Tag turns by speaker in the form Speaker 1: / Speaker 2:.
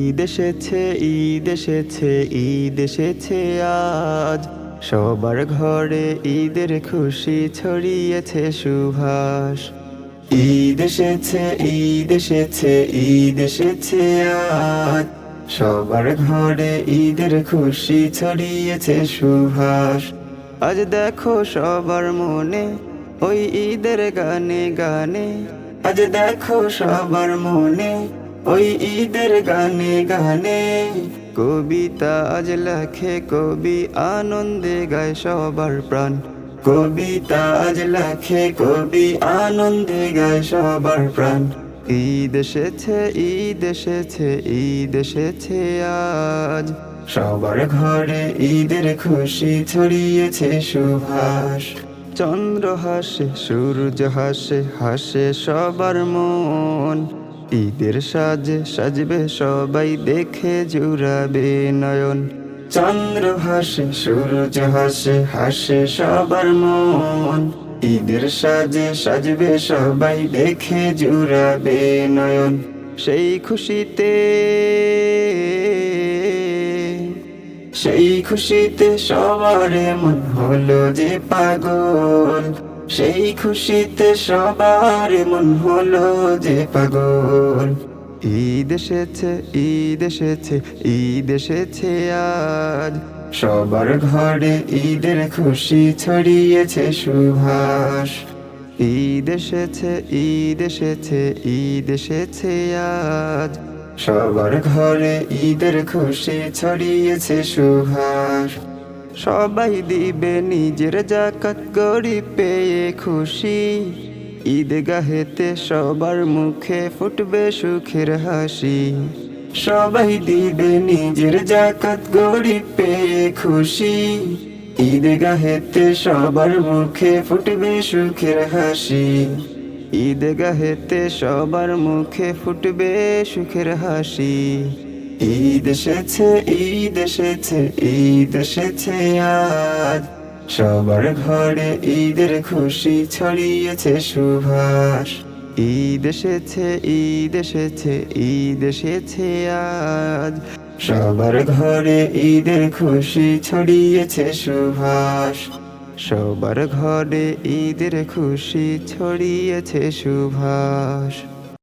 Speaker 1: ঈদ এসেছে, ঈদ এসেছে, ঈদ এসেছে আজ। সবার ঘরে ঈদের খুশি ছড়িয়েছে সুভাষ। ঈদ এসেছে, ঈদ এসেছে, ঈদ এসেছে আজ। সবার ঘরে ঈদের খুশি ছড়িয়েছে সুভাষ। আজ দেখো সবার মনে ওই ঈদের গানে গানে। আজ দেখো সবার মনে ওই ঈদের গানে গানে। কবিতা আজ লেখে কবি, আনন্দে গায় সবার প্রাণ। কবিতা আজ লেখে কবি, আনন্দে গায় সবার প্রাণ। ঈদ এসেছে, ঈদ এসেছে, ঈদ এসেছে আজ। সবার ঘরে ঈদের খুশি ছড়িয়েছে সুভাষ। চন্দ্র হাসে, সূর্য হাসে, হাসে সবার মন। ঈদের সাজে সাজবে সবাই, দেখে জুড়াবে নয়ন। চন্দ্র হাসে, সূর্য হাসে, হাসে সবার মন। ঈদের সাজে সাজবে সবাই, দেখে জুড়াবে নয়ন। সেই খুশিতে, সেই খুশিতে সবার মন হলো যে পাগল। সেই খুশিতে সবার মন হলো যে পাগল। ঈদ এসেছে, ঈদ এসেছে, ঈদ এসেছে আজ। সবার ঘরে ঈদের খুশি ছড়িয়েছে সুভাষ। ঈদ এসেছে, ঈদ এসেছে, ঈদ এসেছে আজ। সবার ঘরে ঈদের খুশি ছড়িয়েছে সুভাষ। সবাই দিবে নিজের যাকাত, গরিব পেয়ে খুশি। ঈদগাহেতে সবার মুখে ফুটবে সুখের হাসি। সবাই দিবে নিজের যাকাত, গরিব পেয়ে খুশি। ঈদগাহেতে সবার মুখে ফুটবে সুখের হাসি। ঈদগাহেতে সবার মুখে ফুটবে সুখের হাসি। ঈদ এসেছে, ঈদ এসেছে, ঈদ এসেছে আজ। সবার ঘরে ঈদের খুশি ছড়িয়েছে সুভাষ। ঈদ এসেছে, ঈদ এসেছে, ঈদ এসেছে আজ। সবার ঘরে ঈদের খুশি ছড়িয়েছে সুভাষ। সবার ঘরে ঈদের খুশি ছড়িয়েছে সুভাষ।